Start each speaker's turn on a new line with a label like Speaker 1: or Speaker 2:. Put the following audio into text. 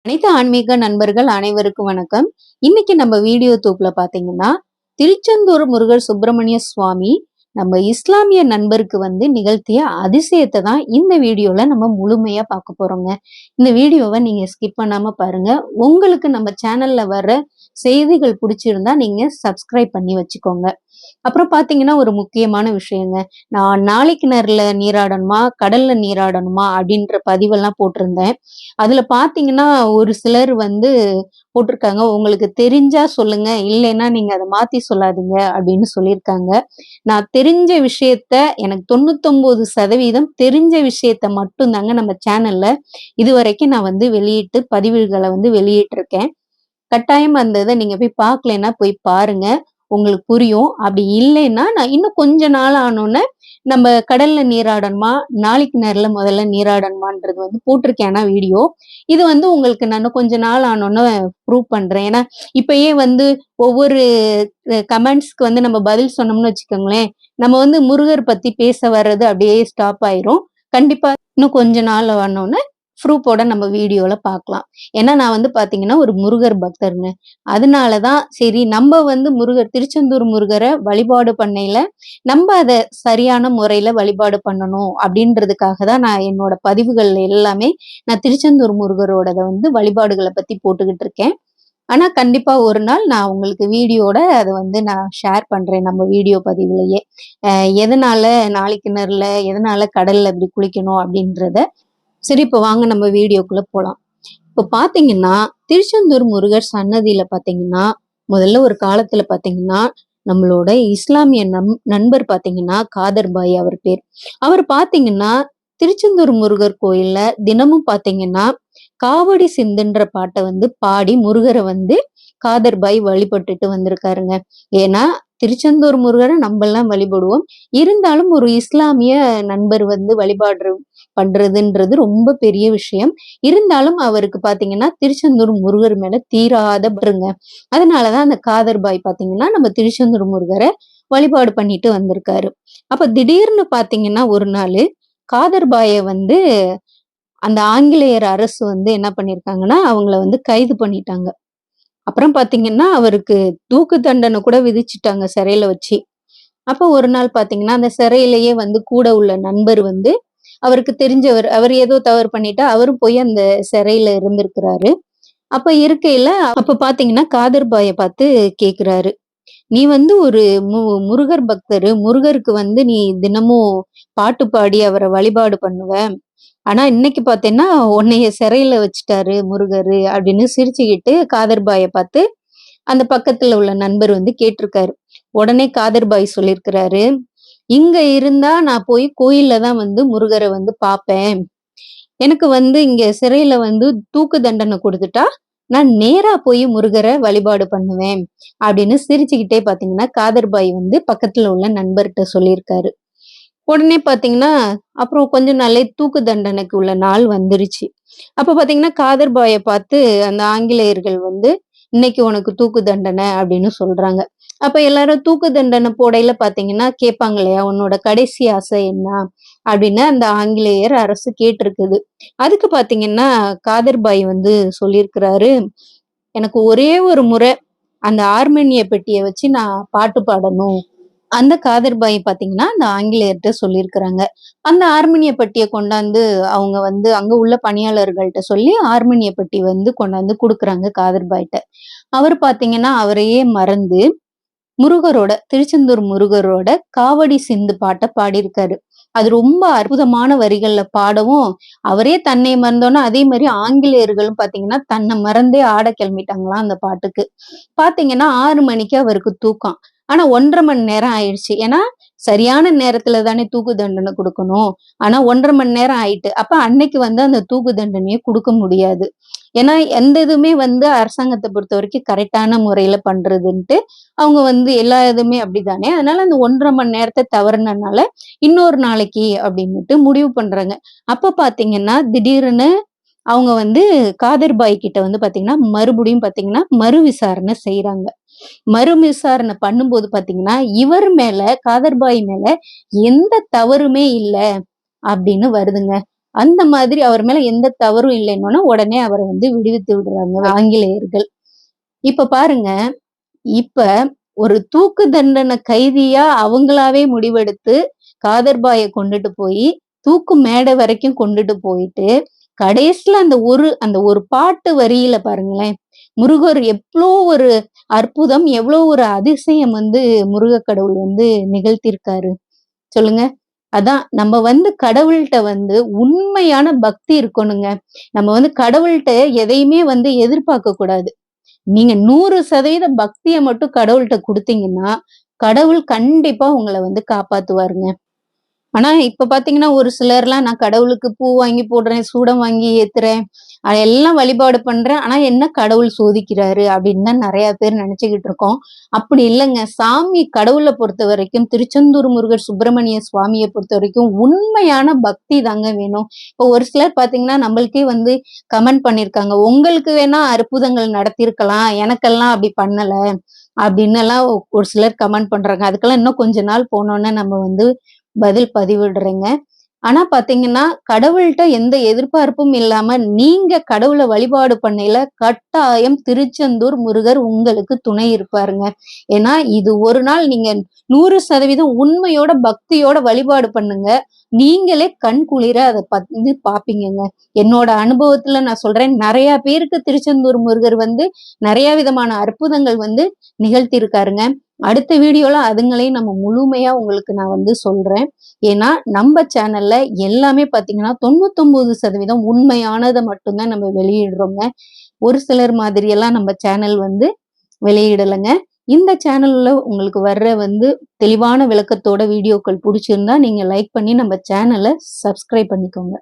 Speaker 1: அனைத்து ஆன்மீக நண்பர்கள் அனைவருக்கும் வணக்கம். இன்னைக்கு நம்ம வீடியோ தொகுப்புல பாத்தீங்கன்னா, திருச்செந்தூர் முருகர் சுப்பிரமணிய சுவாமி நம்ம இஸ்லாமிய நண்பருக்கு நிகழ்த்திய அதிசயத்தை தான் இந்த வீடியோல நம்ம முழுமையா பார்க்க போறோங்க. இந்த வீடியோவை நீங்க ஸ்கிப் பண்ணாம பாருங்க. உங்களுக்கு நம்ம சேனல்ல வர்ற செய்திகள் பிடிச்சிருந்தா நீங்க சப்ஸ்கிரைப் பண்ணி வச்சுக்கோங்க. அப்புறம் பாத்தீங்கன்னா ஒரு முக்கியமான விஷயங்க. நான் நாளை கிணறுல நீராடணுமா, கடல்ல நீராடணுமா அப்படின்ற பதிவெல்லாம் போட்டிருந்தேன். அதுல பாத்தீங்கன்னா ஒரு சிலர் போட்டிருக்காங்க, உங்களுக்கு தெரிஞ்சா சொல்லுங்க, இல்லைன்னா நீங்க அதை மாத்தி சொல்லாதீங்க அப்படின்னு சொல்லியிருக்காங்க. நான் தெரிஞ்ச விஷயத்த எனக்கு 99% தெரிஞ்ச விஷயத்த மட்டும் தாங்க நம்ம சேனல்ல இதுவரைக்கும் நான் வெளியிட்டு பதிவுகளை வெளியிட்டிருக்கேன். கட்டாயம் அந்த இதை நீங்க போய் பார்க்கலைன்னா போய் பாருங்க. உங்களுக்கு புரியும். அப்படி இல்லைன்னா நான் இன்னும் கொஞ்ச நாள் ஆனோன்னே நம்ம கடல்ல நீராடணுமா, நாளைக்கு நேரில் முதல்ல நீராடணுமான்றது போட்டிருக்கேன் ஆனா வீடியோ. இது உங்களுக்கு நான் கொஞ்ச நாள் ஆனோன்னு ப்ரூவ் பண்றேன். ஏன்னா இப்பயே ஒவ்வொரு கமெண்ட்ஸ்க்கு நம்ம பதில் சொன்னோம்னு வச்சுக்கோங்களேன், நம்ம முருகர் பத்தி பேச வர்றது அப்படியே ஸ்டாப் ஆயிரும். கண்டிப்பா இன்னும் கொஞ்ச நாள் ஆனோன்னு ப்ரூஃபோட நம்ம வீடியோல பார்க்கலாம். ஏன்னா நான் பாத்தீங்கன்னா ஒரு முருகர் பக்தருங்க. அதனாலதான் சரி நம்ம முருகர் திருச்செந்தூர் முருகரை வழிபாடு பண்ணையில நம்ம அதை சரியான முறையில வழிபாடு பண்ணணும் அப்படின்றதுக்காக தான் நான் என்னோட பதிவுகள் எல்லாமே நான் திருச்செந்தூர் முருகரோட வழிபாடுகளை பத்தி போட்டுக்கிட்டு இருக்கேன். ஆனா கண்டிப்பா ஒரு நாள் நான் உங்களுக்கு வீடியோட அதை நான் ஷேர் பண்றேன் நம்ம வீடியோ பதிவுலயே. எதனால நாளைக்கிணறுல, எதனால கடல்ல இப்படி குளிக்கணும் அப்படின்றத. சரி, இப்ப வாங்க நம்ம வீடியோக்குள்ள போலாம். இப்ப பாத்தீங்கன்னா திருச்செந்தூர் முருகர் சன்னதியில பாத்தீங்கன்னா முதல்ல ஒரு காலத்துல பாத்தீங்கன்னா நம்மளோட இஸ்லாமிய நண்பர் பாத்தீங்கன்னா காதர் பாய் அவர் பேர். அவர் பாத்தீங்கன்னா திருச்செந்தூர் முருகர் கோயில்ல தினமும் பாத்தீங்கன்னா காவடி சிந்துன்ற பாட்டை பாடி முருகரை காதர் பாய் வழிபட்டுட்டு வந்திருக்காருங்க. ஏன்னா திருச்செந்தூர் முருகரை நம்ம எல்லாம் வழிபடுவோம். இருந்தாலும் ஒரு இஸ்லாமிய நண்பர் வழிபாடு பண்றதுன்றது ரொம்ப பெரிய விஷயம். இருந்தாலும் அவருக்கு பாத்தீங்கன்னா திருச்செந்தூர் முருகர் மேல தீராத பற்றுங்க. அதனாலதான் அந்த காதர் பாய் பாத்தீங்கன்னா நம்ம திருச்செந்தூர் முருகரை வழிபாடு பண்ணிட்டு வந்திருக்காரு. அப்ப திடீர்னு பாத்தீங்கன்னா ஒரு நாள் காதர் பாயை அந்த ஆங்கிலேயர் அரசு என்ன பண்ணிருக்காங்கன்னா அவங்கள கைது பண்ணிட்டாங்க. அப்புறம் பாத்தீங்கன்னா அவருக்கு தூக்கு தண்டனை கூட விதிச்சுட்டாங்க சிறையில வச்சு. அப்ப ஒரு நாள் பாத்தீங்கன்னா அந்த சிறையிலேயே கூட உள்ள நண்பர் அவருக்கு தெரிஞ்சவர், அவர் ஏதோ தவறு பண்ணிட்டா அவரும் போய் அந்த சிறையில இருந்திருக்கிறாரு. அப்ப இருக்கையில அப்ப பாத்தீங்கன்னா காதர் பாய பார்த்து கேக்குறாரு, நீ ஒரு முருகர் பக்தரு, முருகருக்கு நீ தினமும் பாட்டு பாடி அவரை வழிபாடு பண்ணுவ. ஆனா இன்னைக்கு பாத்தீங்கன்னா உன்னைய சிறையில வச்சுட்டாரு முருகரு அப்படின்னு சிரிச்சுக்கிட்டு காதர் பாய பார்த்து அந்த பக்கத்துல உள்ள நண்பர் கேட்டிருக்காரு. உடனே காதர் பாய் சொல்லியிருக்கிறாரு, இங்க இருந்தா நான் போய் கோயில்ல தான் முருகரை பாப்பேன். எனக்கு இங்க சிறையில தூக்கு தண்டனை கொடுத்துட்டா நான் நேரா போய் முருகரை வழிபாடு பண்ணுவேன் அப்படின்னு சிரிச்சுக்கிட்டே பாத்தீங்கன்னா காதர் பாய் பக்கத்துல உள்ள நண்பர்கிட்ட சொல்லியிருக்காரு. உடனே பாத்தீங்கன்னா அப்புறம் கொஞ்ச நாளே தூக்கு தண்டனைக்கு உள்ள நாள் வந்துருச்சு. அப்ப பாத்தீங்கன்னா காதர் பாயை பார்த்து அந்த ஆங்கிலேயர்கள் இன்னைக்கு உனக்கு தூக்கு தண்டனை அப்படின்னு சொல்றாங்க. அப்ப எல்லாரும் தூக்கு தண்டனை போடையில பாத்தீங்கன்னா கேட்பாங்க இல்லையா, உன்னோட கடைசி ஆசை என்ன அப்படின்னு அந்த ஆங்கிலேயர் அரசு கேட்டிருக்குது. அதுக்கு பாத்தீங்கன்னா காதர் பாய் சொல்லியிருக்கிறாரு, எனக்கு ஒரே ஒரு முறை அந்த ஆர்மேனிய பெட்டியை வச்சு நான் பாட்டு பாடணும். அந்த காதர் பாய் பாத்தீங்கன்னா அந்த ஆங்கிலேயர்கிட்ட சொல்லியிருக்கிறாங்க. அந்த ஆர்மேனிய பெட்டியை கொண்டாந்து அவங்க அங்க உள்ள பணியாளர்கள்ட்ட சொல்லி ஆர்மேனிய பெட்டி கொண்டாந்து கொடுக்குறாங்க காதர் பாய்ட்ட. அவர் பாத்தீங்கன்னா அவரையே மறந்து முருகரோட, திருச்செந்தூர் முருகரோட காவடி சிந்து பாட்டை பாடியிருக்காரு. அது ரொம்ப அற்புதமான வரிகள்ல பாடவும் அவரே தன்னை மறந்தோன்னா அதே மாதிரி ஆங்கிலேயர்களும் பாத்தீங்கன்னா தன்னை மறந்தே ஆட கிளம்பிட்டாங்களாம் அந்த பாட்டுக்கு. பாத்தீங்கன்னா 6 மணிக்கு அவருக்கு தூக்கம். ஆனா 1.5 மணி நேரம் ஆயிடுச்சு. ஏன்னா சரியான நேரத்துல தானே தூக்கு தண்டனை கொடுக்கணும். ஆனா 1.5 மணி நேரம் ஆயிட்டு. அப்ப அன்னைக்கு அந்த தூக்கு தண்டனையை கொடுக்க முடியாது. ஏன்னா எந்த இதுவுமே அரசாங்கத்தை பொறுத்த வரைக்கும் கரெக்டான முறையில பண்றதுன்ட்டு அவங்க எல்லா இதுவுமே அப்படிதானே. அதனால அந்த 1.5 மணி நேரத்தை தவறுனனால இன்னொரு நாளைக்கு அப்படின்னுட்டு முடிவு பண்றாங்க. அப்ப பாத்தீங்கன்னா திடீர்னு அவங்க காதர் பாய் கிட்ட பாத்தீங்கன்னா மறுபடியும் பாத்தீங்கன்னா மறு விசாரணை செய்யறாங்க. மறு விசாரணை பண்ணும்போது பாத்தீங்கன்னா இவர் மேல, காதர் பாய் மேல எந்த தவறுமே இல்ல அப்படின்னு வருதுங்க. அந்த மாதிரி அவர் மேல எந்த தவறும் இல்லைன்னொன்னே உடனே அவரை வந்து விடுவித்து விடுறாங்க ஆங்கிலேயர்கள். இப்ப பாருங்க, இப்ப ஒரு தூக்கு தண்டனை கைதியா அவங்களாவே முடிவெடுத்து காதர்பாய கொண்டுட்டு போய் தூக்கு மேடை வரைக்கும் கொண்டுட்டு போயிட்டு கடைசியில அந்த ஒரு பாட்டு வரியில பாருங்களேன், முருகர் எவ்வளோ ஒரு அற்புதம், எவ்வளோ ஒரு அதிசயம் வந்து முருக கடவுள் வந்து நிகழ்த்தியிருக்காரு சொல்லுங்க. அதான் நம்ம வந்து கடவுள்கிட்ட வந்து உண்மையான பக்தி இருக்கணுங்க. நம்ம வந்து கடவுள்கிட்ட எதையுமே வந்து எதிர்பார்க்க கூடாது. நீங்க 100% பக்திய மட்டும் கடவுள்கிட்ட குடுத்தீங்கன்னா, கடவுள் கண்டிப்பா உங்கள வந்து காப்பாத்துவாருங்க. ஆனா இப்ப பாத்தீங்கன்னா, ஒரு சிலர்லாம் நான் கடவுளுக்கு பூ வாங்கி போடுறேன், சூடம் வாங்கி ஏத்துறேன், எல்லாம் வழிபாடு பண்றேன். ஆனா என்ன கடவுள் சோதிக்கிறாரு அப்படின்னு தான் நெறைய பேர் நெனச்சுக்கிட்டு இருக்கோம். அப்படி இல்லங்க. சாமி கடவுள பொறுத்தவரைக்கும், திருச்செந்தூர் முருகர் சுப்பிரமணிய சுவாமிய பொறுத்தவரைக்கும் உண்மையான பக்தி தாங்க வேணும். இப்போ ஒரு சிலர் பாத்தீங்கன்னா, நம்மளுக்கே வந்து கமெண்ட் பண்ணியிருக்காங்க. உங்களுக்கு வேணா அற்புதங்கள் நடத்தியிருக்கலாம். எனக்கெல்லாம் அப்படி பண்ணல. அப்படின்னெல்லாம் ஒரு சிலர் கமெண்ட் பண்றாங்க. அதுக்கெல்லாம் இன்னும் கொஞ்ச நாள் போனோனே நம்ம வந்து பதில் பதிவிடுறேங்க. ஆனா பாத்தீங்கன்னா, கடவுள்ட்ட எந்த எதிர்பார்ப்பும் இல்லாம நீங்க கடவுள வழிபாடு பண்ணையில கட்டாயம் திருச்செந்தூர் முருகர் உங்களுக்கு துணை இருப்பாருங்க. ஏன்னா, இது ஒரு நாள் நீங்க 100% உண்மையோட, பக்தியோட வழிபாடு பண்ணுங்க. நீங்களே கண் குளிர அத வந்து பாப்பீங்கங்க. என்னோட அனுபவத்துல நான் சொல்றேன். நெறைய பேருக்கு திருச்செந்தூர் முருகர் வந்து நெறைய விதமான அற்புதங்கள் வந்து நிகழ்த்தியிருக்காருங்க. அடுத்த வீடியோல அதுங்களையும் நம்ம முழுமையா உங்களுக்கு நான் வந்து சொல்றேன். ஏன்னா, நம்ம சேனல்ல எல்லாமே பாத்தீங்கன்னா 99% உண்மையானத மட்டும் தான் நம்ம வெளியிடுறோங்க. ஒரு சிலர் மாதிரியெல்லாம் நம்ம சேனல் வந்து வெளியிடலங்க. இந்த சேனல்ல உங்களுக்கு வர்ற வந்து தெளிவான விளக்கத்தோட வீடியோக்கள் புடிச்சிருந்தா, நீங்க லைக் பண்ணி நம்ம சேனல சப்ஸ்கிரைப் பண்ணிக்கோங்க.